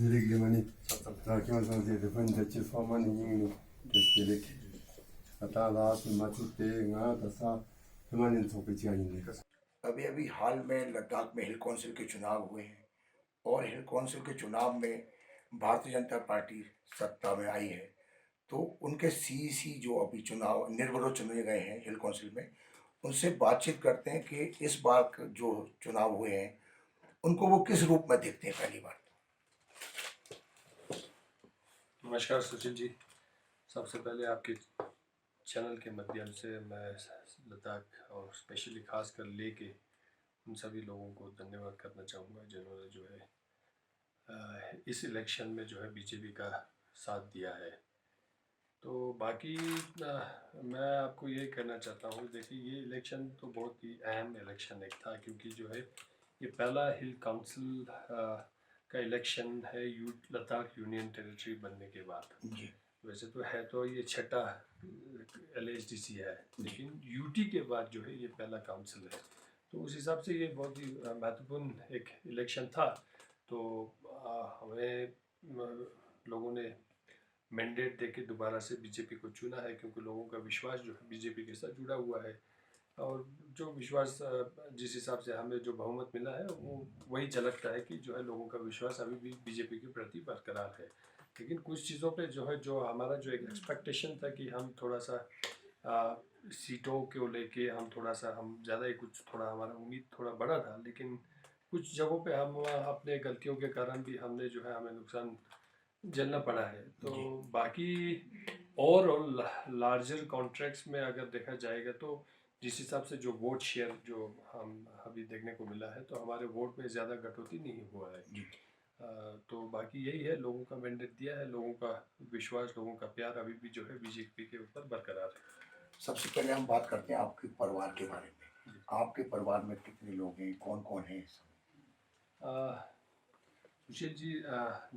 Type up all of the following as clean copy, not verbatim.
Dirigimani, Rakimasan, the Fundage for money, the Atala, Matute, Tasa, Human Topic. अभी अभी हाल में लद्दाख में हिल काउंसिल के चुनाव हुए हैं और हिल काउंसिल के चुनाव में भारतीय जनता पार्टी सत्ता में आई है। तो उनके सीईसी जो अभी चुनाव निर्विरोध चुने गए हैं हिल काउंसिल में, उनसे बातचीत करते हैं कि इस बार जो चुनाव हुए हैं उनको वो किस रूप में देखते हैं। पहली बार नमस्कार सुशील जी, सबसे पहले आपके चैनल के माध्यम से मैं लद्दाख और स्पेशली खास कर ले के उन सभी लोगों को धन्यवाद करना चाहूँगा जिन्होंने जो है इस इलेक्शन में जो है बीजेपी का साथ दिया है। तो बाकी मैं आपको ये कहना चाहता हूँ, देखिए ये इलेक्शन तो बहुत ही अहम इलेक्शन एक था, क्योंकि जो है ये पहला हिल काउंसिल का इलेक्शन है लद्दाख यूनियन टेरिटरी बनने के बाद। जी वैसे तो है तो ये छठा LHDC है, लेकिन यूटी के बाद जो है ये पहला काउंसिल है। तो उस हिसाब से ये बहुत ही महत्वपूर्ण एक इलेक्शन था। तो हमें लोगों ने मैंडेट देके दोबारा से बीजेपी को चुना है, क्योंकि लोगों का विश्वास जो है बीजेपी के साथ जुड़ा हुआ है। और जो विश्वास जिस हिसाब से हमें जो बहुमत मिला है वो वही झलकता है कि जो है लोगों का विश्वास अभी भी बीजेपी के प्रति बरकरार है। लेकिन कुछ चीज़ों पे जो है जो हमारा जो एक एक्सपेक्टेशन था कि हम थोड़ा सा सीटों को लेके हम थोड़ा सा हम ज़्यादा ही कुछ थोड़ा हमारा उम्मीद थोड़ा बड़ा था, लेकिन कुछ जगहों पे हम अपने गलतियों के कारण भी हमने जो है हमें नुकसान झेलना पड़ा है। तो बाकी और लार्जर कॉन्ट्रैक्ट्स में अगर देखा जाएगा तो जिस हिसाब से जो वोट शेयर जो हम अभी देखने को मिला है, तो हमारे वोट में ज़्यादा कटौती नहीं हुआ है। तो बाकी यही है, लोगों का मैंडेट दिया है, लोगों का विश्वास, लोगों का प्यार अभी भी जो है बीजेपी के ऊपर बरकरार है। सबसे पहले हम बात करते हैं आपके परिवार के बारे में। आपके परिवार में कितने लोग हैं, कौन कौन है? सुशील जी,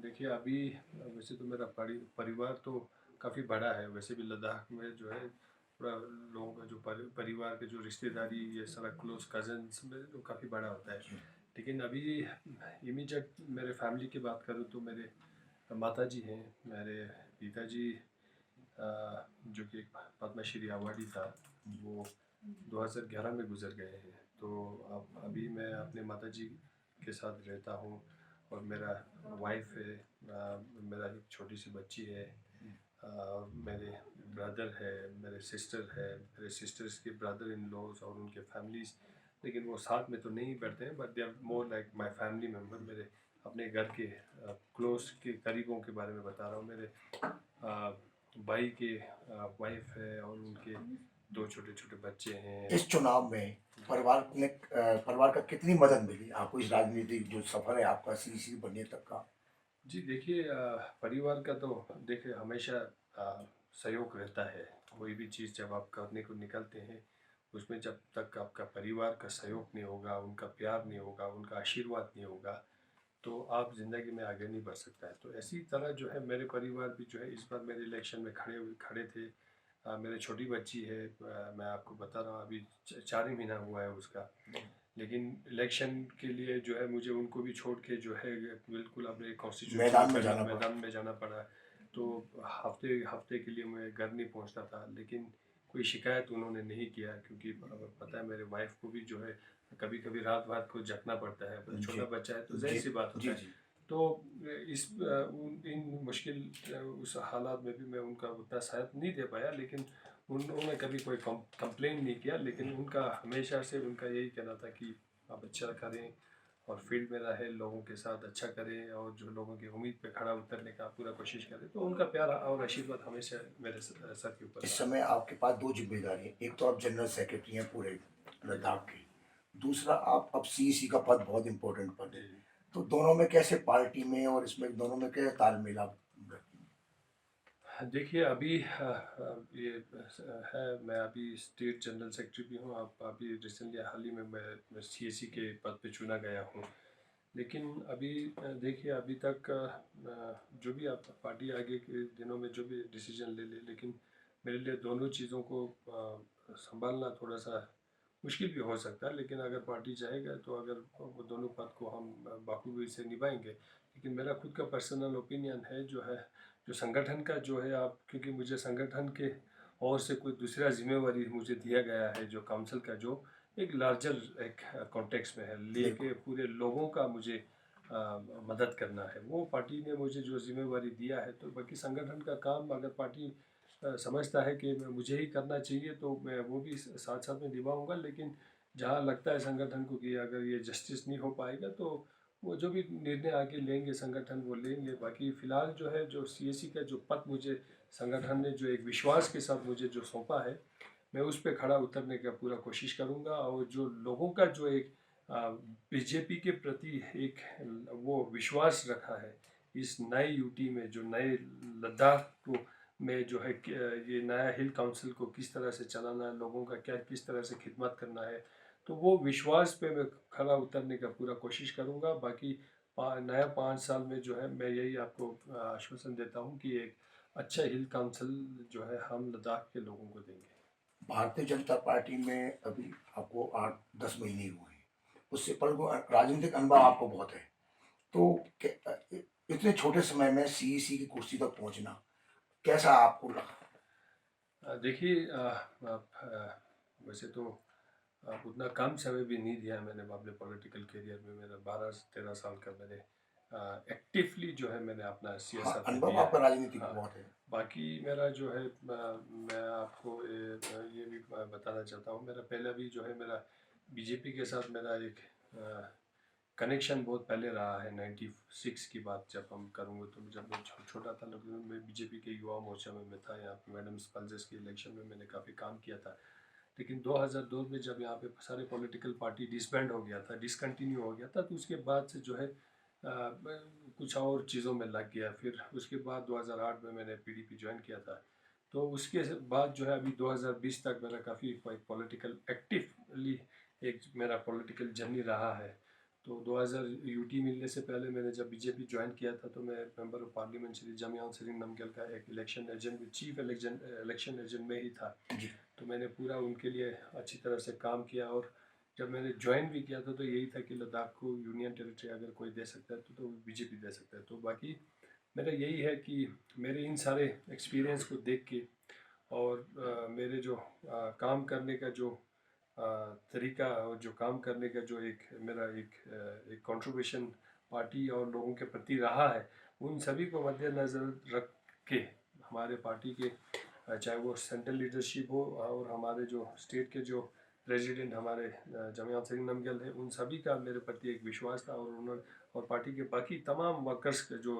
देखिए अभी वैसे तो मेरा परिवार तो काफ़ी बड़ा है। वैसे भी लद्दाख में जो है पूरा लोगों का जो परिवार के जो रिश्तेदारी, ये सारा क्लोज कजन्स में तो काफ़ी बड़ा होता है। लेकिन अभी इमीडिएट मेरे फैमिली की बात करूँ तो मेरे माता जी हैं, मेरे पिताजी जो कि एक पद्मश्री अवार्डी था, वो 2011 में गुजर गए हैं। तो अब अभी मैं अपने माता जी के साथ रहता हूँ और मेरा वाइफ है, मेरा एक छोटी सी बच्ची है, मेरे ब्रदर है, मेरे सिस्टर है, मेरे सिस्टर्स के ब्रदर इन लॉज और उनके फैमिलीज़, लेकिन वो साथ में तो नहीं बैठते हैं, but they are more like my family member. मेरे अपने घर के क्लोज के करीबों के बारे में बता रहा हूँ। मेरे भाई के वाइफ है और उनके 2 छोटे छोटे बच्चे हैं। इस चुनाव में परिवार का कितनी मदद मिली आपको, इस राजनीतिक जो सफर है आपका सीईसी बनने तक का? जी देखिए, परिवार का तो देखिए हमेशा सहयोग रहता है। कोई भी चीज़ जब आप करने को निकलते हैं, उसमें जब तक आपका परिवार का सहयोग नहीं होगा, उनका प्यार नहीं होगा, उनका आशीर्वाद नहीं होगा, तो आप ज़िंदगी में आगे नहीं बढ़ सकता है। तो ऐसी तरह जो है मेरे परिवार भी जो है इस बार मेरे इलेक्शन में खड़े थे। मेरी छोटी बच्ची है, मैं आपको बता रहा हूँ अभी 4 ही महीना हुआ है उसका। लेकिन इलेक्शन के लिए जो है मुझे उनको भी छोड़ के जो है बिल्कुल अपने कॉन्स्टिट्यूशन मैदान में जाना पड़ा। तो हफ्ते हफ्ते के लिए मैं घर नहीं पहुंचता था, लेकिन कोई शिकायत उन्होंने नहीं किया, क्योंकि पता है मेरे वाइफ को भी जो है कभी कभी रात रात को जगना पड़ता है, छोटा बच्चा है तो जाहिर सी बात होता है। तो इन मुश्किल उस हालात में भी मैं उनका उतना साथ नहीं दे पाया, लेकिन उन्होंने कभी कोई कंप्लेन नहीं किया। लेकिन उनका हमेशा से उनका यही कहना था कि आप अच्छा करें और फील्ड में रहे, लोगों के साथ अच्छा करें और जो लोगों की उम्मीद पे खड़ा उतरने का पूरा कोशिश करें। तो उनका प्यार और आशीर्वाद हमेशा मेरे सर के ऊपर। इस समय आपके पास दो जिम्मेदारी है, एक तो आप जनरल सेक्रेटरी हैं पूरे लद्दाख के, दूसरा आप अब सीईसी का पद बहुत इम्पोर्टेंट पद है। तो दोनों में कैसे, पार्टी में और इसमें दोनों में कैसे तालमेल आप? देखिए अभी ये है, मैं अभी स्टेट जनरल सेक्रेटरी भी हूँ। आप अभी रिसेंटली हाल ही में मैं सीएसी के पद पे चुना गया हूँ। लेकिन अभी देखिए अभी तक जो भी आप पार्टी आगे के दिनों में जो भी डिसीजन ले ले, लेकिन मेरे लिए दोनों चीज़ों को संभालना थोड़ा सा मुश्किल भी हो सकता है। लेकिन अगर पार्टी चाहेगा तो अगर वो दोनों पद को हम बखूबी से निभाएंगे, लेकिन मेरा खुद का पर्सनल ओपिनियन है जो है, जो संगठन का जो है आप, क्योंकि मुझे संगठन के और से कोई दूसरा जिम्मेवारी मुझे दिया गया है जो काउंसिल का, जो एक लार्जर एक कॉन्टेक्स्ट में है, लेके पूरे लोगों का मुझे मदद करना है। वो पार्टी ने मुझे जो जिम्मेवारी दिया है, तो बाकी संगठन का काम अगर पार्टी समझता है कि मुझे ही करना चाहिए तो मैं वो भी साथ साथ में निभाऊंगा, लेकिन जहाँ लगता है संगठन को कि अगर ये जस्टिस नहीं हो पाएगा तो वो जो भी निर्णय आके लेंगे संगठन वो लेंगे। बाकी फ़िलहाल जो है, जो सीएसी का जो पद मुझे संगठन ने जो एक विश्वास के साथ मुझे जो सौंपा है, मैं उस पर खड़ा उतरने का पूरा कोशिश करूँगा। और जो लोगों का जो एक बीजेपी के प्रति एक वो विश्वास रखा है इस नए यूटी में, जो नए लद्दाख को में जो है ये नया हिल काउंसिल को किस तरह से चलाना है, लोगों का क्या किस तरह से खिदमत करना है, तो वो विश्वास पे मैं खरा उतरने का पूरा कोशिश करूँगा। बाकी नया 5 साल में जो है मैं यही आपको आश्वासन देता हूँ कि एक अच्छा हिल काउंसिल जो है हम लद्दाख के लोगों को देंगे। भारतीय जनता पार्टी में अभी आपको 8-10 महीने हुए हैं, उससे पर वो राजनीतिक अनुभव आपको बहुत है, तो इतने छोटे समय में सीईसी की कुर्सी तक पहुंचना कैसा आपको लगा? देखिए वैसे तो उतना कम समय भी नहीं दिया मैंने अपने पॉलिटिकल करियर में। मेरा 12-13 साल का मैंने एक्टिवली जो है मैंने अपना हाँ, सियासत में अनुभव दिया आपका है। राजनीतिक हाँ, बहुत है। बाकी मेरा जो है मैं आपको ये भी बताना चाहता हूँ, मेरा पहला भी जो है मेरा बीजेपी के साथ मेरा एक कनेक्शन बहुत पहले रहा है। 96 की बात जब हम करूँगा, तो जब मैं छोटा था, लेकिन मैं बीजेपी के युवा मोर्चा में मैं था। यहाँ पे मैडम पल्जेस के इलेक्शन में मैंने काफ़ी काम किया था। लेकिन 2002 में जब यहाँ पे सारे पॉलिटिकल पार्टी डिसबैंड हो गया था, डिसकंटिन्यू हो गया था, तो उसके बाद से जो है कुछ और चीज़ों में लग गया। फिर उसके बाद 2008 में मैंने पीडीपी ज्वाइन किया था। तो उसके बाद जो है अभी 2020 तक मेरा काफ़ी पॉलिटिकल एक्टिवली एक मेरा पॉलिटिकल जर्नी रहा है। तो 2000 यूटी मिलने से पहले मैंने जब बीजेपी ज्वाइन किया था, तो मैं member of parliament Shri Jamyang Singh Namgyal का एक election agent, chief election agent में ही था। तो मैंने पूरा उनके लिए अच्छी तरह से काम किया। और जब मैंने ज्वाइन भी किया था तो यही था कि लद्दाख को यूनियन टेरिटरी अगर कोई दे सकता है तो बीजेपी दे सकता है। तो बाकी मेरा यही है कि मेरे इन सारे एक्सपीरियंस को देख के और मेरे जो काम करने का जो तरीका और जो काम करने का जो एक मेरा एक कंट्रीब्यूशन पार्टी और लोगों के प्रति रहा है, उन सभी को मद्देनज़र रख के हमारे पार्टी के चाहे वो सेंट्रल लीडरशिप हो और हमारे जो स्टेट के जो प्रेसिडेंट हमारे जमयान सिंह नमग्याल है, उन सभी का मेरे प्रति एक विश्वास था। और उन्होंने और पार्टी के बाकी तमाम वर्कर्स जो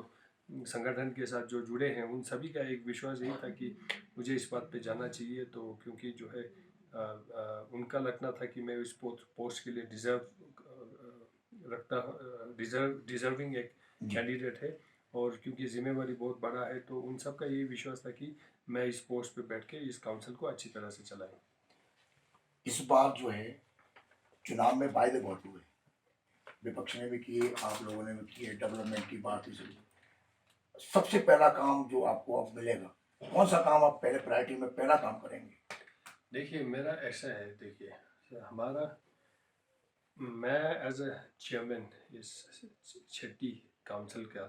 संगठन के साथ जो जुड़े हैं, उन सभी का एक विश्वास यही था कि मुझे इस बात पे जाना चाहिए। तो क्योंकि जो है उनका लगना था कि मैं इस पोस्ट के लिए डिज़र्विंग एक कैंडिडेट है। और क्योंकि जिम्मेवारी बहुत बड़ा है, तो उन सब का यही विश्वास था कि मैं इस पोस्ट पे बैठ के इस काउंसिल को अच्छी तरह से चलाऊं। इस बार जो है चुनाव में वायदे बहुत हुए, विपक्ष ने भी किए, आप लोगों ने भी किए, डेवलपमेंट की बात हुई। सबसे पहला काम जो आपको अब मिलेगा, कौन सा काम आप पहले प्रायोरिटी में पहला काम करेंगे? देखिए मेरा ऐसा है, देखिए हमारा, मैं एज ए चेयरमैन इस छठी काउंसिल का,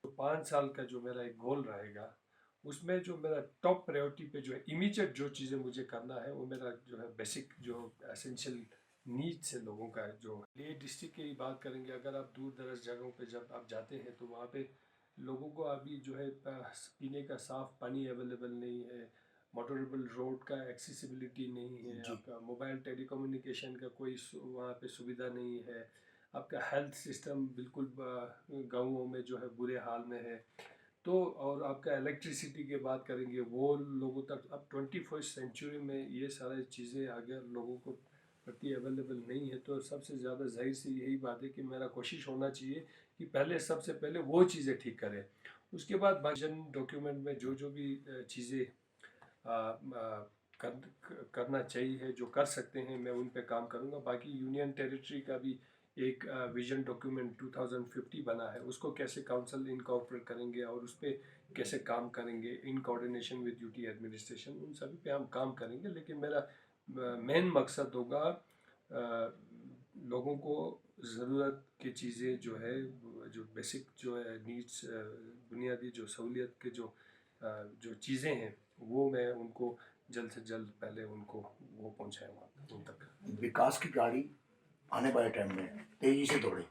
तो 5 साल का जो मेरा एक गोल रहेगा, उसमें जो मेरा टॉप प्रायोरिटी पे जो है इमीडिएट जो चीज़ें मुझे करना है, वो मेरा जो है बेसिक जो एसेंशियल नीड्स है लोगों का। जो ये डिस्ट्रिक्ट की बात करेंगे, अगर आप दूर दराज जगहों पे जब आप जाते हैं तो वहाँ पे लोगों को अभी जो है पीने का साफ़ पानी अवेलेबल नहीं है, मोटरेबल रोड का एक्सेसिबिलिटी नहीं है, आपका मोबाइल टेलीकम्युनिकेशन का कोई वहाँ पे सुविधा नहीं है, आपका हेल्थ सिस्टम बिल्कुल गाँवों में जो है बुरे हाल में है। तो और आपका इलेक्ट्रिसिटी की बात करेंगे, वो लोगों तक अब 21st सेंचुरी में ये सारी चीज़ें अगर लोगों को प्रति अवेलेबल नहीं है, तो सबसे ज़्यादा जाहिर सी यही बात है कि मेरा कोशिश होना चाहिए कि पहले सबसे पहले वो चीज़ें ठीक करें। उसके बाद विजन डॉक्यूमेंट में जो जो भी चीज़ें करना चाहिए, जो कर सकते हैं, मैं उन पे काम करूँगा। बाकी यूनियन टेरिटरी का भी एक विजन डॉक्यूमेंट 2050 बना है, उसको कैसे काउंसिल इनकॉर्पोरेट करेंगे और उस पर कैसे काम करेंगे in coordination with UT administration, उन सभी पे हम काम करेंगे। लेकिन मेरा मेन मकसद होगा लोगों को ज़रूरत की चीज़ें जो है जो बेसिक जो है नीड्स, बुनियादी जो सहूलियत के जो चीज़ें हैं वो मैं उनको जल्द से जल्द पहले उनको वो पहुँचाए वहाँ उन तक। विकास की गाड़ी आने वाले टाइम में तेजी से दौड़े,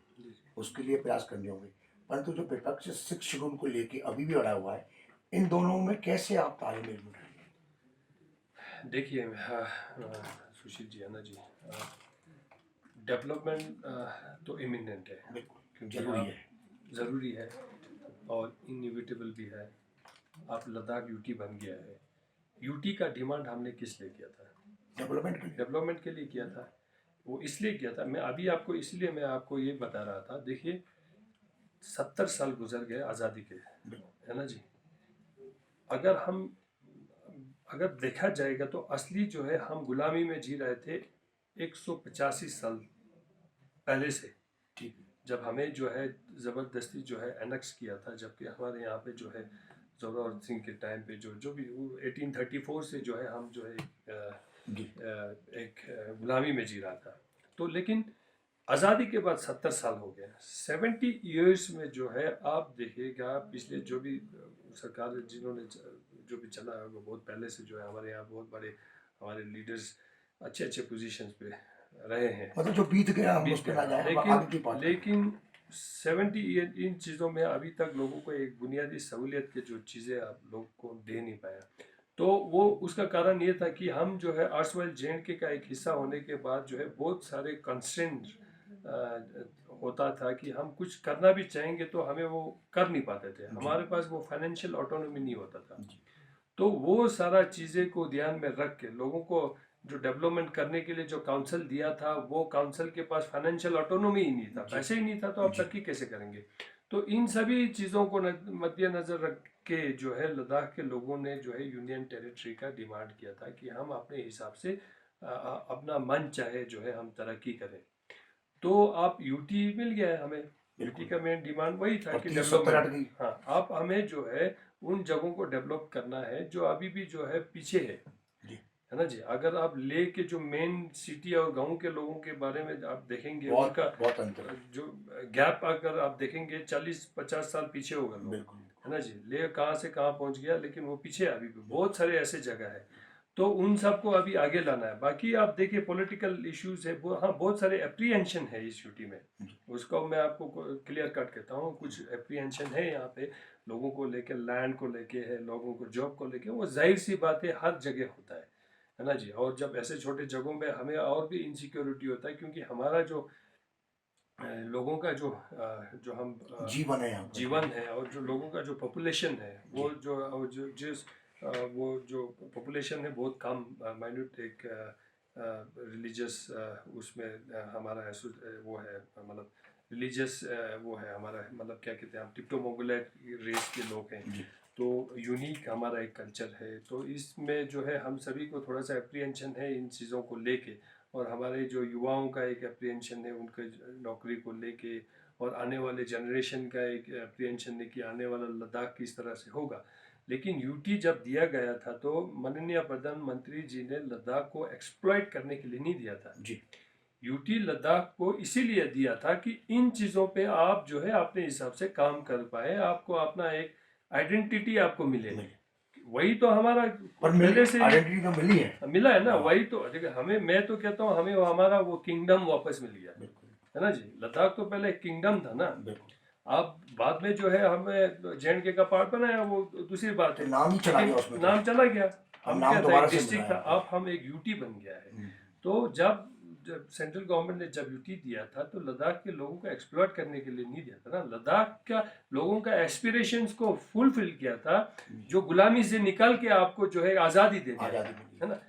उसके लिए प्रयास करने होंगे। परंतु जो विपक्ष 6 शेड्यूल को लेके अभी भी अड़ा हुआ है, इन दोनों में कैसे आप तालमेल बिठाएंगे? देखिए सुशील जी, है ना जी, डेवलपमेंट तो इमिनेंट है, बिल्कुल क्योंकि जरूरी है। ज़रूरी है और इनएविटेबल भी है। आप लद्दाख यूटी बन गया है। यूटी का डिमांड हमने किस लिए किया था? डेवलपमेंट के लिए किया था। वो इसलिए किया था, मैं आपको ये बता रहा था। देखिए 70 साल गुजर गए आज़ादी के, है ना जी। अगर देखा जाएगा तो असली जो है हम गुलामी में जी रहे थे 185 साल पहले से, ठीक, जब हमें जो है ज़बरदस्ती जो है एनेक्स किया था। जबकि हमारे यहाँ पे जो है जोरावर सिंह के टाइम पे जो भी 1834 से जो है हम जो है एक गुलामी में जी रहा था। तो लेकिन आज़ादी के बाद 70 साल हो गया। 70 ईयर्स में जो है आप देखिएगा पिछले जो भी सरकार जिन्होंने जो भी चला है वो बहुत पहले से जो है हमारे यहाँ बहुत बड़े हमारे लीडर्स अच्छे पोजीशंस पे रहे हैं। मतलब जो बीत गया हम उस पर ना जाए, हम आगे की बात करें। लेकिन 70 ईयर इन चीज़ों में अभी तक लोगों को एक बुनियादी सहूलियत के जो चीज़ें आप लोग को दे नहीं पाया। तो वो उसका कारण ये था कि हम जो है आर्ट्सवाइल JNK का एक हिस्सा होने के बाद जो है बहुत सारे कंस्ट्रेंट होता था कि हम कुछ करना भी चाहेंगे तो हमें वो कर नहीं पाते थे। हमारे पास वो फाइनेंशियल ऑटोनॉमी नहीं होता था। तो वो सारा चीज़ें को ध्यान में रख के लोगों को जो डेवलपमेंट करने के लिए जो काउंसिल दिया था, वो काउंसिल के पास फाइनेंशियल ऑटोनॉमी ही नहीं था, पैसे ही नहीं था, तो आप तरक्की कैसे करेंगे? तो इन सभी चीज़ों को मद्देनजर रख के जो है लद्दाख के लोगों ने जो है यूनियन टेरिटरी का डिमांड किया था कि हम अपने हिसाब से अपना मन चाहे जो है हम तरक्की करें। तो आप यूटी मिल गया है हमें। यूटी का मेन डिमांड वही था कि डेवलपमेंट, हाँ, आप हमें जो है उन जगहों को डेवलप करना है जो अभी भी जो है पीछे है ना जी। अगर आप ले के जो मेन सिटी और गांव के लोगों के बारे में आप देखेंगे, उनका बहुत अंतर जो गैप अगर आप देखेंगे 40-50 साल पीछे होगा लोग, है ना जी। ले कहाँ से कहाँ पहुंच गया, लेकिन वो पीछे अभी भी बहुत सारे ऐसे जगह है। तो उन सबको अभी आगे लाना है। बाकी आप देखिए पॉलिटिकल इश्यूज है, हाँ, बहुत सारे एप्रीहेंशन है इस यूटी में। उसको मैं आपको क्लियर कट कहता हूँ, कुछ एप्रीहेंशन है यहाँ पे लोगों को लेके, लैंड को लेके है, लोगों को जॉब को लेके। वो जाहिर सी बात है, हर जगह होता है ना जी। और जब ऐसे छोटे जगहों में हमें और भी इनसिक्योरिटी होता है, क्योंकि हमारा जो लोगों का जो हम जीवन है और जो लोगों का जो पॉपुलेशन है, वो जो पॉपुलेशन है बहुत कम, माइन्यूट एक रिलीजियस उसमें हमारा वो है, मतलब रिलीजियस वो है हमारा, मतलब क्या कहते हैं हम, टिप्टो मोंगोलैक रेस के लोग हैं। तो यूनिक हमारा एक कल्चर है। तो इसमें जो है हम सभी को थोड़ा सा एप्रीहेंशन है इन चीज़ों को लेके, और हमारे जो युवाओं का एक एप्रीहेंशन है उनके नौकरी को लेके, और आने वाले जनरेशन का एक एप्रीहेंशन है कि आने वाला लद्दाख किस तरह से होगा। लेकिन यूटी जब दिया गया था तो माननीय प्रधानमंत्री जी ने लद्दाख को एक्सप्लॉइट करने के लिए नहीं दिया था जी। यूटी लद्दाख को इसीलिए दिया था कि इन चीज़ों पे आप जो है अपने हिसाब से काम कर पाए, आपको अपना एक आइडेंटिटी आपको मिले। वही तो हमारा पहले से आइडेंटिटी तो मिली है, मिला है ना। वही तो देखिए हमें, मैं तो कहता हूँ हमें हमारा वो किंगडम वापस मिल गया, है ना जी। लद्दाख तो पहले किंगडम था ना। अब बाद में जो है हमें JNK का पार्ट बनाया, वो दूसरी बात है, नाम ही चला गया उसमें, नाम चला गया। हम क्या था, एक डिस्ट्रिक्ट था, अब हम एक यूटी बन गया है। तो जब सेंट्रल गवर्नमेंट ने जब यूटी दिया था तो लद्दाख के लोगों को एक्सप्लॉइट करने के लिए नहीं दिया था ना। लद्दाख का लोगों का एस्पिरेशंस को फुलफिल किया था, जो गुलामी से निकल के आपको जो है आज़ादी दे दिया, है ना।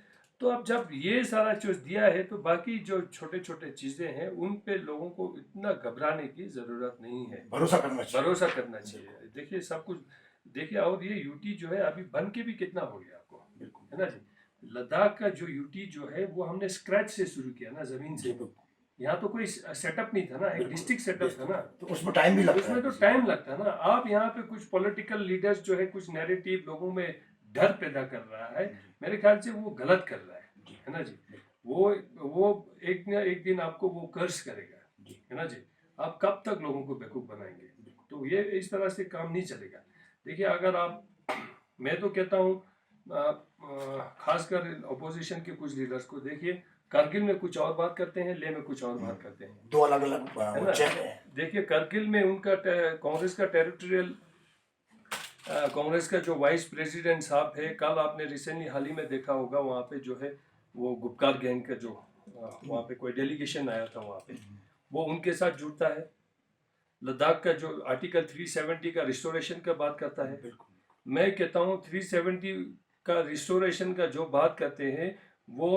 तो अब जब ये सारा चीज दिया है तो बाकी जो छोटे छोटे चीजें हैं उन पे लोगों को इतना घबराने की जरूरत नहीं है, भरोसा करना चाहिए। देखिए सब कुछ देखिए, और ये यूटी जो है अभी बन के भी कितना हो गया आपको, है ना जी। लद्दाख का जो यूटी जो है वो हमने स्क्रैच से शुरू किया ना, जमीन से। यहाँ तो कोई सेटअप नहीं था ना, एक डिस्ट्रिक्ट सेटअप था ना, तो उसमें टाइम भी लगता, उसमें तो टाइम लगता है ना। आप यहाँ पे कुछ पॉलिटिकल लीडर्स जो है कुछ नैरेटिव लोगों में डर पैदा कर रहा है, मेरे ख्याल से वो गलत कर रहा है ना जी। वो एक न एक दिन आपको वो कर्ज करेगा, है ना जी। आप कब तक लोगों को बेवकूफ़ बनाएंगे? तो ये इस तरह से काम नहीं चलेगा। देखिए अगर आप मैं तो कहता हूँ खासकर अपोजिशन के कुछ लीडर्स को देखिए, कारगिल में कुछ और बात करते हैं, लेह में कुछ और बात करते हैं, दो अलग अलग है ना। चेहरे हैं। देखिए कारगिल में उनका कांग्रेस का टेरिटोरियल कांग्रेस का जो वाइस प्रेसिडेंट साहब है, कल आपने रिसेंटली हाल ही में देखा होगा, वहाँ पे जो है वो गुपकार गैंग का जो वहाँ पे कोई डेलीगेशन आया था, वहाँ पे वो उनके साथ जुड़ता है। लद्दाख का जो आर्टिकल 370 का रिस्टोरेशन का बात करता है। मैं कहता हूँ 370 का रिस्टोरेशन का जो बात करते हैं वो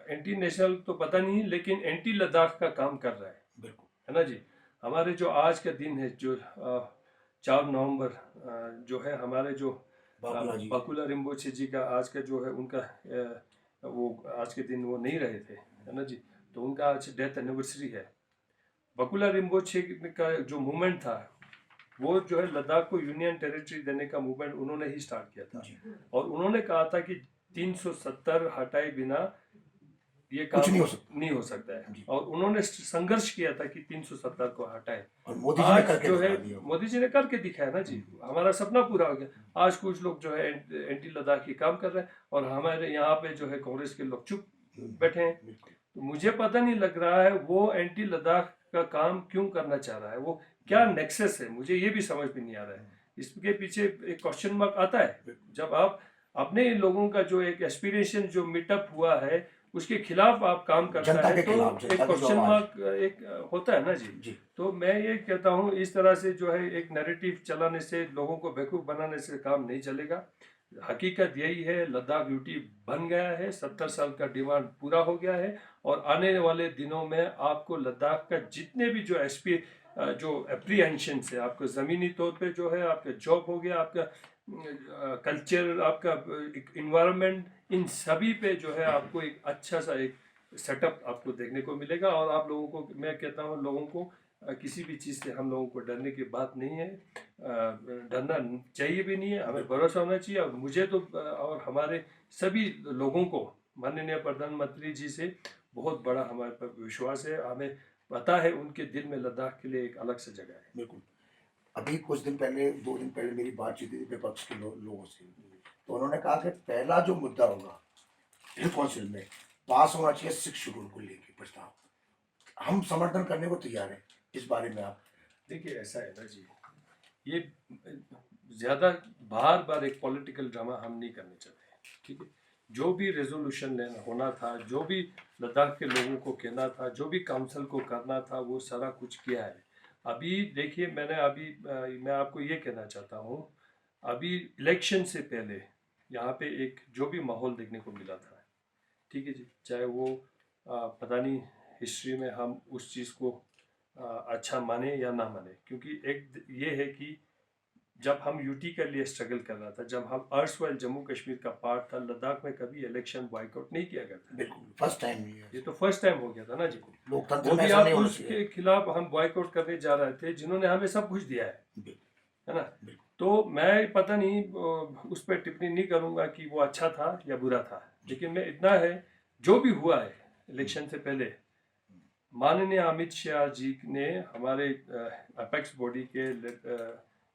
एंटी नेशनल तो पता नहीं, लेकिन एंटी लद्दाख का काम कर रहा है ना जी। हमारे जो आज का दिन है जो 4 नवंबर जो है, हमारे जो बकुला रिम्पोछे जी का आज का जो है उनका वो आज के दिन वो नहीं रहे थे, है ना जी। तो उनका आज डेथ एनिवर्सरी है। बकुला रिम्पोछे का जो मूवमेंट था वो जो है लद्दाख को यूनियन टेरिटरी देने का मूवमेंट उन्होंने ही स्टार्ट किया था, और उन्होंने कहा था कि 370 हटाए बिना ये काम नहीं हो सकता है, और उन्होंने संघर्ष किया था कि 370 को हटाए, और मोदी जी ने करके जो है मोदी जी ने करके दिखाया ना जी। हमारा सपना पूरा हो गया। आज कुछ लोग जो है एंटी लद्दाखी काम कर रहे हैं, और हमारे यहाँ पे जो है कांग्रेस के लोग चुप बैठे हैं। तो मुझे पता नहीं लग रहा है वो एंटी लद्दाख का काम क्यों करना चाह रहा है, वो क्या नेक्सस है, मुझे ये भी समझ में नहीं आ रहा है। इसके पीछे एक क्वेश्चन मार्क आता है जब आप अपने लोगों का जो एक एस्पिरेशन जो मीटअप हुआ है उसके खिलाफ आप काम करता है, तो एक क्वेश्चन मार्क एक होता है ना जी। तो मैं ये कहता हूँ इस तरह से जो है एक नैरेटिव चलाने से, लोगों को बेवकूफ़ बनाने से काम नहीं चलेगा। हकीकत यही है, लद्दाख यूटी बन गया है, 70 साल का डिमांड पूरा हो गया है, और आने वाले दिनों में आपको लद्दाख का जितने भी जो एप्रीहेंशन है, आपको ज़मीनी तौर पे जो है, आपका जॉब हो गया, आपका कल्चर, आपका इन्वायरमेंट, इन सभी पे जो है आपको एक अच्छा सा एक सेटअप आपको देखने को मिलेगा। और आप लोगों को, मैं कहता हूँ लोगों को किसी भी चीज़ से हम लोगों को डरने की बात नहीं है, डरना चाहिए भी नहीं है, हमें भरोसा होना चाहिए। और मुझे तो और हमारे सभी लोगों को माननीय प्रधानमंत्री जी से बहुत बड़ा हमारे पर विश्वास है। हमें पता है उनके दिल में लद्दाख के लिए एक अलग से जगह है। बिल्कुल। अभी कुछ दिन पहले, 2 दिन पहले मेरी बातचीत हुई विपक्ष के लोगों से, तो उन्होंने कहा कि पहला जो मुद्दा होगा हिल काउंसिल में पास होना चाहिए 6 शेड्यूल को लेकर प्रस्ताव। हम समर्थन करने को तैयार हैं। इस बारे में आप देखिए, ऐसा है ना जी, ये ज़्यादा बार बार एक पॉलिटिकल ड्रामा हम नहीं करने चाहते, ठीक है। जो भी रेजोल्यूशन लेना होना था, जो भी लद्दाख के लोगों को कहना था, जो भी काउंसिल को करना था, वो सारा कुछ किया है। अभी देखिए, मैं आपको ये कहना चाहता हूँ, अभी इलेक्शन से पहले यहाँ पे एक जो भी माहौल देखने को मिला था, ठीक है जी, चाहे वो पता नहीं हिस्ट्री में हम उस चीज़ को अच्छा माने या ना माने, क्योंकि एक ये है कि जब हम यूटी के लिए स्ट्रगल कर रहा था, जब हम अर्सवाइल जम्मू कश्मीर का पार्ट था, लद्दाख में कभी इलेक्शन बॉयकॉट नहीं किया गया था। बिल्कुल फर्स्ट टाइम ये तो फर्स्ट टाइम हो गया था ना जी। लोकतंत्र में ऐसा नहीं होना चाहिए। उसके खिलाफ हम बॉयकॉट करने जा रहे थे, जिन्होंने हमें सब कुछ दिया है ना। तो मैं पता नहीं उस पर टिप्पणी नहीं करूंगा कि वो अच्छा था या बुरा था, लेकिन मैं इतना है, जो भी हुआ है इलेक्शन से पहले, माननीय अमित शाह जी ने हमारे अपेक्स बॉडी के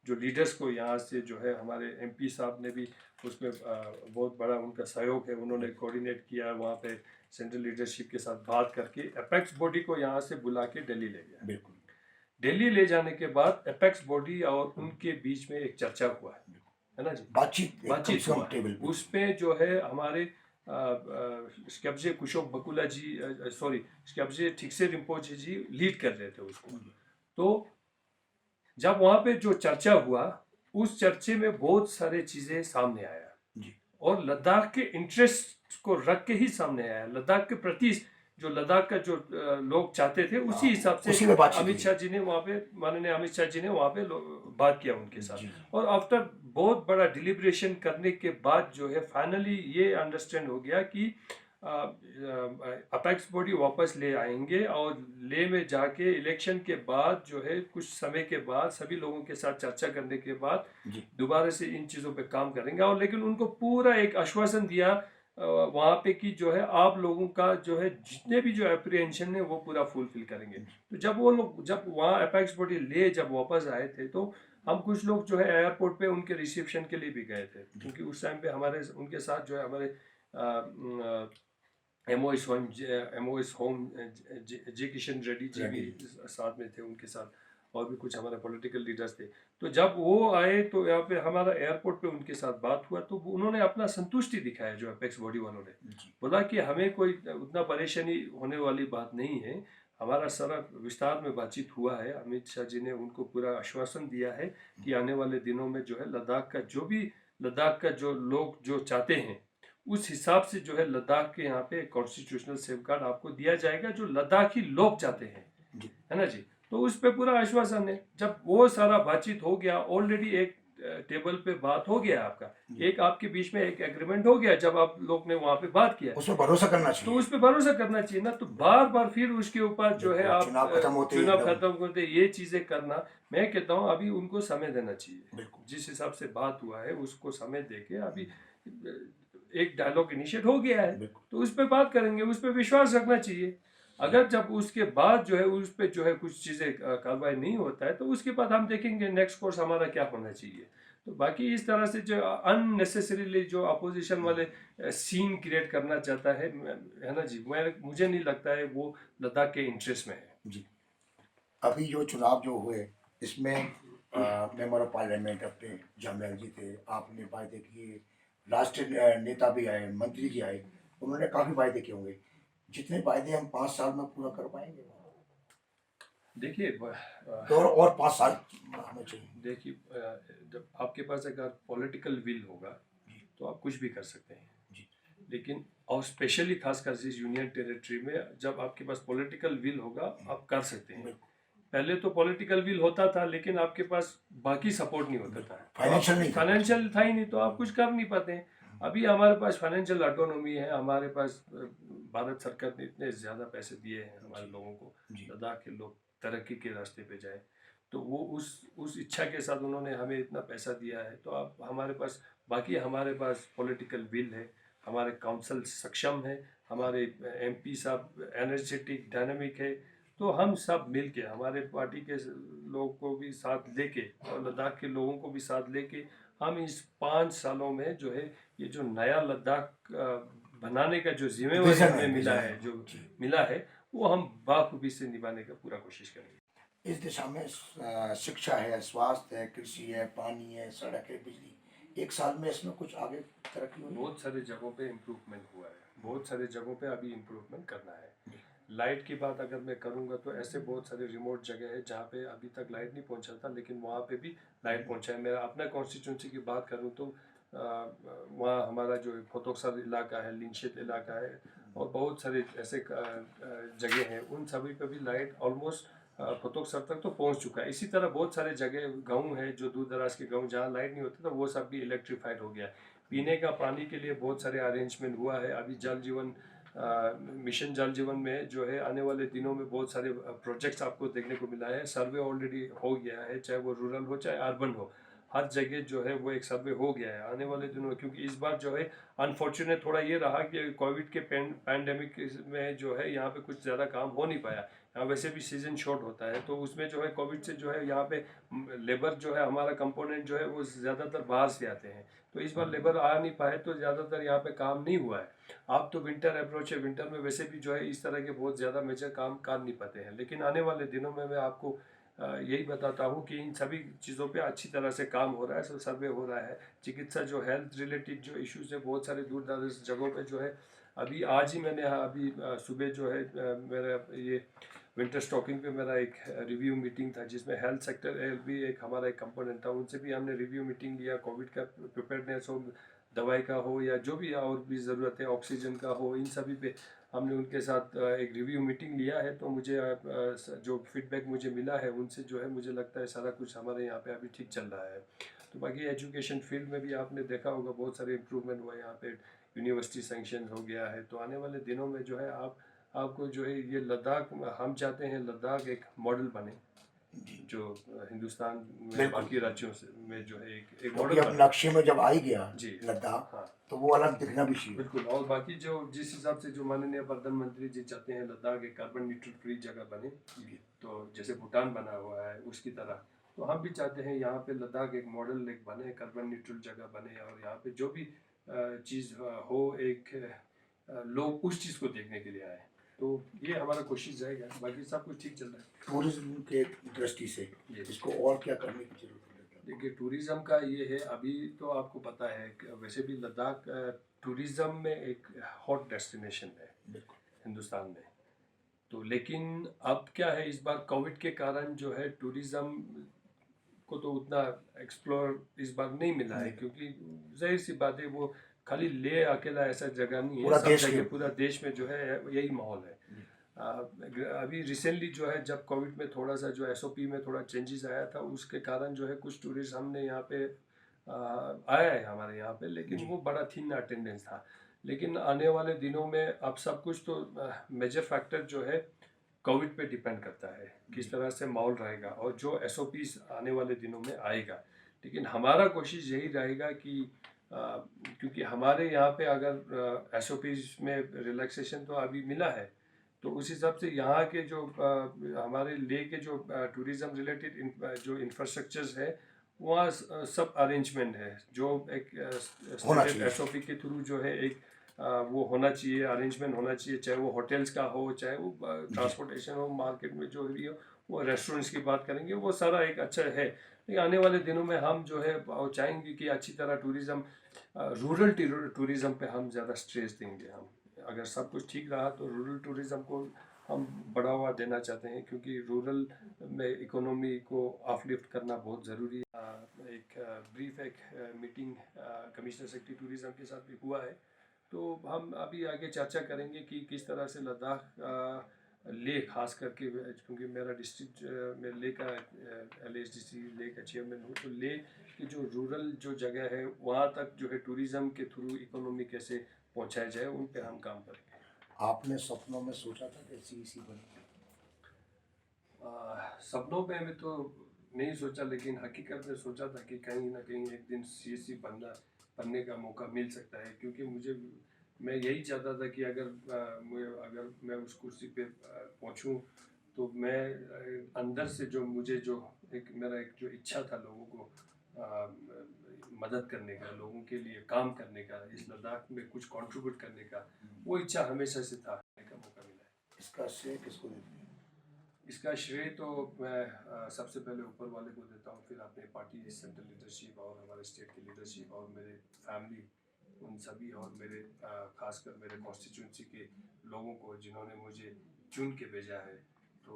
जो लीडर्स को यहाँ से जो है, हमारे एमपी साहब ने भी उसमें बहुत बड़ा उनका सहयोग है, उन्होंने कोऑर्डिनेट किया, वहाँ पे सेंट्रल लीडरशिप के साथ बात करके अपेक्स बॉडी को यहाँ से बुला के दिल्ली ले गया। बिल्कुल। दिल्ली ले जाने के बाद अपेक्स बॉडी और उनके बीच में एक चर्चा हुआ है ना जी, बातचीत हुआ। उस पे जो है हमारे स्क्याब्जे कुशोक बकुला जी, सॉरी स्क्याब्जे ठिक्से रिम्पोछे जी लीड कर रहे थे उसको। तो जब वहाँ पे जो चर्चा हुआ, उस चर्चे में बहुत सारे चीज़ें सामने आया जी, और लद्दाख के इंटरेस्ट को रख के ही सामने आया। लद्दाख के प्रति जो लद्दाख का जो लोग चाहते थे, उसी हिसाब से अमित शाह जी ने वहाँ पे, माननीय अमित शाह जी ने वहाँ पे बात किया उनके साथ। और आफ्टर बहुत बड़ा डिलिब्रेशन करने के बाद जो है फाइनली ये अंडरस्टैंड हो गया कि अपेक्स बॉडी वापस ले आएंगे, और ले में जाके इलेक्शन के बाद जो है, कुछ समय के बाद सभी लोगों के साथ चर्चा करने के बाद दोबारा से इन चीज़ों पे काम करेंगे। और लेकिन उनको पूरा एक आश्वासन दिया वहाँ पे की जो है आप लोगों का जो है जितने भी जो अप्रीहेंशन है वो पूरा फुलफिल करेंगे। तो जब वो लोग जब वहाँ अपेक्स बॉडी ले जब वापस आए थे तो हम कुछ लोग जो है एयरपोर्ट पे उनके रिसेप्शन के लिए भी गए थे, क्योंकि उस टाइम पे हमारे उनके साथ जो है हमारे एमओएस होम जे किशन रेड्डी जी भी साथ में थे, उनके साथ और भी कुछ हमारे पॉलिटिकल लीडर्स थे। तो जब वो आए तो यहाँ पे हमारा एयरपोर्ट पे उनके साथ बात हुआ तो उन्होंने अपना संतुष्टि दिखाया, जो अपेक्स बॉडी वालों ने बोला कि हमें कोई उतना परेशानी होने वाली बात नहीं है। हमारा सारा विस्तार में बातचीत हुआ है, अमित शाह जी ने उनको पूरा आश्वासन दिया है कि आने वाले दिनों में जो है लद्दाख का जो लोग जो चाहते हैं उस हिसाब से जो है लद्दाख के यहाँ पे कॉन्स्टिट्यूशनल सेफगार्ड आपको दिया जाएगा जो लद्दाखी लोग चाहते हैं, है ना जी। तो उस पे पूरा आश्वासन है। जब वो सारा बातचीत हो गया, ऑलरेडी एक टेबल पे बात हो गया आपका, एक आपके बीच में एक एग्रीमेंट हो गया, जब आप लोग ने वहाँ पे बात किया उस पर भरोसा करना तो चाहिए। उस पे भरोसा करना चाहिए ना। तो बार बार फिर उसके ऊपर जो है आप चुनाव खत्म होते चुनाव खत्म करते ये चीजें करना, मैं कहता हूँ अभी उनको समय देना चाहिए। बिल्कुल। जिस हिसाब से बात हुआ है उसको समय देके अभी एक डायलॉग इनिशिएट हो गया है तो उस पर बात करेंगे, उस पर विश्वास रखना चाहिए। अगर जब उसके बाद जो है उस पर जो है कुछ चीज़ें कार्रवाई नहीं होता है तो उसके बाद हम देखेंगे नेक्स्ट कोर्स हमारा क्या होना चाहिए। तो बाकी इस तरह से जो अननेसेसरीली जो अपोजिशन वाले सीन क्रिएट करना चाहता है ना जी, मुझे नहीं लगता है वो लद्दाख के इंटरेस्ट में है जी। अभी जो चुनाव जो हुए इसमें मेंबर ऑफ पार्लियामेंट अपने जमवेल जी थे, आपने वायदे किए, राष्ट्रीय नेता भी आए, मंत्री जी आए, उन्होंने काफी वायदे किए होंगे। जितने वायदे हम 5 साल में पूरा कर पाएंगे? देखिए तो और 5 साल हमें चाहिए। देखिए जब आपके पास अगर पॉलिटिकल विल होगा तो आप कुछ भी कर सकते हैं जी। लेकिन और स्पेशली खासकर इस यूनियन टेरिटरी में जब आपके पास पॉलिटिकल विल होगा आप कर सकते हैं। पहले तो पॉलिटिकल विल होता था लेकिन आपके पास बाकी सपोर्ट नहीं होता था, फाइनेंशियल था ही नहीं, तो आप कुछ कर नहीं पाते हैं। अभी हमारे पास फाइनेंशियल ऑटोनॉमी है, हमारे पास भारत सरकार ने इतने ज़्यादा पैसे दिए हैं हमारे लोगों को, लद्दाख के लोग तरक्की के रास्ते पे जाए, तो वो उस इच्छा के साथ उन्होंने हमें इतना पैसा दिया है। तो अब हमारे पास पॉलिटिकल विल है, हमारे काउंसिल सक्षम है, हमारे एमपी साहब एनर्जेटिक डायनामिक है। तो हम सब मिल के हमारे पार्टी के लोगों को भी साथ लेके और लद्दाख के लोगों को भी साथ लेके हम इस 5 सालों में जो है ये जो नया लद्दाख बनाने का जो जिम्मेवारी हमें मिला है वो हम बाखूबी से निभाने का पूरा कोशिश करेंगे। इस दिशा में शिक्षा है, स्वास्थ्य है, कृषि है, पानी है, सड़क है, बिजली, 1 साल में इसमें कुछ आगे तरक्की हुई? बहुत सारे जगहों पे इम्प्रूवमेंट हुआ है, बहुत सारे जगहों पे अभी इम्प्रूवमेंट करना है। लाइट की बात अगर मैं करूँगा तो ऐसे बहुत सारे रिमोट जगह है जहाँ पे अभी तक लाइट नहीं पहुँचा था, लेकिन वहाँ पे भी लाइट पहुँचा है। मैं अपना कॉन्स्टिट्यूंसी की बात करूँ तो वहाँ हमारा जो फोतोक्सर इलाका है, लिंशेत इलाका है और बहुत सारे ऐसे जगह हैं, उन सभी पे भी लाइट ऑलमोस्ट फोतोक्सर तक तो पहुँच चुका है। इसी तरह बहुत सारे जगह गाँव है जो दूर दराज के गाँव जहाँ लाइट नहीं होता था वो सब भी इलेक्ट्रीफाइड हो गया। पीने का पानी के लिए बहुत सारे अरेंजमेंट हुआ है। अभी जल जीवन मिशन जल जीवन में जो है आने वाले दिनों में बहुत सारे प्रोजेक्ट्स आपको देखने को मिला है। सर्वे ऑलरेडी हो गया है, चाहे वो रूरल हो चाहे अर्बन हो, हर जगह जो है वो एक सर्वे हो गया है आने वाले दिनों में। क्योंकि इस बार जो है अनफॉर्चुनेट थोड़ा ये रहा कि कोविड के पैंडेमिक में जो है यहाँ पे कुछ ज़्यादा काम हो नहीं पाया। यहाँ वैसे भी सीजन शॉर्ट होता है तो उसमें जो है कोविड से जो है यहाँ पे लेबर जो है हमारा कंपोनेंट जो है वो ज़्यादातर बाहर से आते हैं, तो इस बार लेबर आ नहीं पाए तो ज़्यादातर यहाँ पे काम नहीं हुआ है। अब तो विंटर अप्रोच है, विंटर में वैसे भी जो है इस तरह के बहुत ज़्यादा मेजर काम कर नहीं पाते हैं। लेकिन आने वाले दिनों में मैं आपको यही बताता हूँ कि इन सभी चीज़ों पे अच्छी तरह से काम हो रहा है, सब सर्वे हो रहा है। चिकित्सा जो हेल्थ रिलेटेड जो इश्यूज है बहुत सारे दूर दराज जगहों पे जो है अभी आज ही मैंने अभी सुबह जो है मेरा ये विंटर स्टॉकिंग पे मेरा एक रिव्यू मीटिंग था जिसमें हेल्थ सेक्टर भी एक हमारा एक कंपोनेंट था, उनसे भी हमने रिव्यू मीटिंग लिया। कोविड का प्रिपेयर्डनेस हो, दवाई का हो या जो भी और भी ज़रूरत है, ऑक्सीजन का हो, इन सभी पे हमने उनके साथ एक रिव्यू मीटिंग लिया है। तो मुझे जो फीडबैक मुझे मिला है उनसे जो है मुझे लगता है सारा कुछ हमारे यहाँ पे अभी ठीक चल रहा है। तो बाकी एजुकेशन फील्ड में भी आपने देखा होगा बहुत सारे इम्प्रूवमेंट हुआ है, यहाँ पे यूनिवर्सिटी सेंक्शन हो गया है। तो आने वाले दिनों में जो है आपको जो है ये लद्दाख, हम चाहते हैं लद्दाख एक मॉडल बने जो हिंदुस्तान में बिल्कुल। बाकी राज्यों से में जो है एक क्योंकि मॉडल अब नक्शे में जब आई गया जी। लद्दाख, हाँ तो वो अलग दिखना भी चाहिए। बिल्कुल। और बाकी जो जिस हिसाब से जो माननीय प्रधानमंत्री जी चाहते हैं लद्दाख एक कार्बन न्यूट्रल फ्री जगह बने, तो जैसे भूटान बना हुआ है उसकी तरह, तो हम भी चाहते हैं यहाँ पे लद्दाख एक मॉडल एक बने, कार्बन न्यूट्रल जगह बने, और यहाँ पे जो भी चीज़ हो एक लोग उस चीज़ को देखने के लिए आए। तो ये हमारा कोशिश रहेगा, बाकी सब कुछ ठीक चल रहा है। टूरिज्म के दृष्टि से ये इसको और क्या करने की जरूरत है? देखिए टूरिज़्म का ये है, अभी तो आपको पता है कि वैसे भी लद्दाख टूरिज़्म में एक हॉट डेस्टिनेशन है बिल्कुल। हिंदुस्तान में। तो लेकिन अब क्या है, इस बार कोविड के कारण जो है टूरिज़्म को तो उतना एक्सप्लोर इस बार नहीं मिला है, क्योंकि जाहिर सी बात है वो खाली ले अकेला ऐसा जगह नहीं है, पूरा सब देश जगह के- पूरा देश में जो है यही माहौल है। अभी रिसेंटली जो है जब कोविड में थोड़ा सा जो एसओपी में थोड़ा चेंजेस आया था, उसके कारण जो है कुछ टूरिस्ट हमने यहाँ पे आया है हमारे यहाँ पे, लेकिन वो बड़ा थीन अटेंडेंस था। लेकिन आने वाले दिनों में अब सब कुछ तो मेजर फैक्टर जो है कोविड पे डिपेंड करता है किस तरह से माहौल रहेगा और जो एसओपीज आने वाले दिनों में आएगा। लेकिन हमारा कोशिश यही रहेगा कि क्योंकि हमारे यहाँ पे अगर एसओपीज में रिलैक्सेशन तो अभी मिला है, तो उस हिसाब से यहाँ के जो हमारे ले के जो टूरिज़्म रिलेटेड जो इंफ्रास्ट्रक्चर्स है वहाँ सब अरेंजमेंट है, जो एक होना चाहिए। एसओपी के थ्रू जो है एक वो होना चाहिए, अरेंजमेंट होना चाहिए, चाहे वो होटल्स का हो, चाहे वो ट्रांसपोर्टेशन हो, मार्केट में जो भी हो, वो रेस्टोरेंट्स की बात करेंगे, वो सारा एक अच्छा है। लेकिन आने वाले दिनों में हम जो है चाहेंगे कि अच्छी तरह टूरिज़्म रूरल टूरिज़्म पे हम ज़्यादा स्ट्रेस देंगे। हम अगर सब कुछ ठीक रहा तो रूरल टूरिज़्म को हम बढ़ावा देना चाहते हैं, क्योंकि रूरल में इकोनॉमी को अपलिफ्ट करना बहुत ज़रूरी है। एक ब्रीफ एक मीटिंग कमिश्नर सेक्रेटरी टूरिज़्म के साथ भी हुआ है, तो हम अभी आगे चर्चा करेंगे कि किस तरह से लद्दाख ले खास करके, क्योंकि मेरा डिस्ट्रिक्ट में ले का LHDC ले का चेयरमैन हूँ, तो ले की जो रूरल जो जगह है वहाँ तक जो है टूरिज़्म के थ्रू इकोनॉमी कैसे पहुँचाया जाए, उन पे हम काम करेंगे। आपने सपनों में सोचा था कि CEC बने? सपनों में तो नहीं सोचा, लेकिन हकीकत में सोचा था कि कहीं ना कहीं एक दिन CSC बनने का मौका मिल सकता है, क्योंकि मैं यही चाहता था कि अगर मैं उस कुर्सी पे पहुंचूं, तो मैं अंदर से जो मुझे जो मेरा एक जो इच्छा था लोगों को मदद करने का, लोगों के लिए काम करने का, इस लद्दाख में कुछ कंट्रीब्यूट करने का, वो इच्छा हमेशा से था, का मौका मिला है। इसका श्रेय किसको देते हैं? इसका श्रेय तो मैं सबसे पहले ऊपर वाले को देता हूँ, फिर अपने पार्टी सेंट्रल लीडरशिप और हमारे स्टेट की लीडरशिप और मेरे फैमिली, उन सभी, और मेरे खासकर मेरे कॉन्स्टिट्यूंसी के लोगों को जिन्होंने मुझे चुन के भेजा है, तो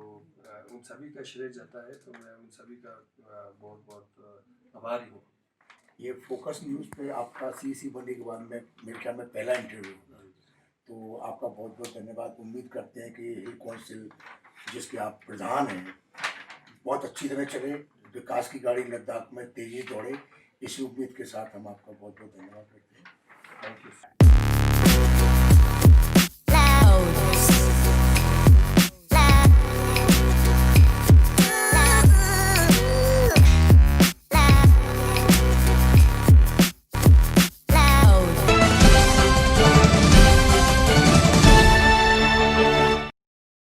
उन सभी का श्रेय जाता है। तो मैं उन सभी का बहुत बहुत आभारी हूँ। ये फोकस न्यूज़ पे आपका CEC बनने के बाद में मेरे ख्याल में पहला इंटरव्यू होगा, तो आपका बहुत बहुत धन्यवाद। उम्मीद करते हैं कि हिल काउंसिल जिसके आप प्रधान हैं बहुत अच्छी तरह चले, विकास की गाड़ी लद्दाख में तेजी दौड़े। इसी उम्मीद के साथ हम आपका बहुत बहुत धन्यवाद करते हैं। Thank you.